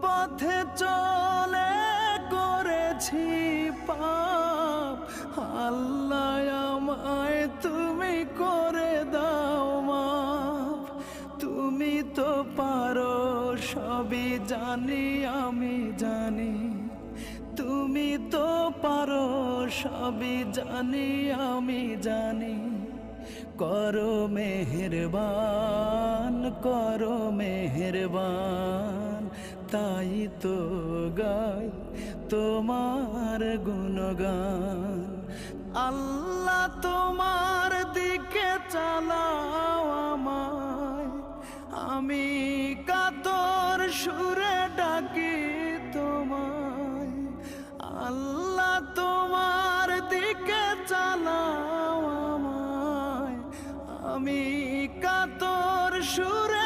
পথে চলে করেছি পাপ, আল্লাহ আমায় তুমি করে দাও মাফ। তুমি তো পারো সবই জানি আমি জানি, তুমি তো পারো সবই জানি আমি জানি। করো মেহেরবান, করো মেহেরবান, তাই তো গাই তোমার গুণগান। আল্লাহ তোমার দিকে চালাও আমায়, আমি কাতর সুরে ডাকি তোমায়। আল্লাহ তোমার দিকে চালাও আমায়, আমি কাতর সুরে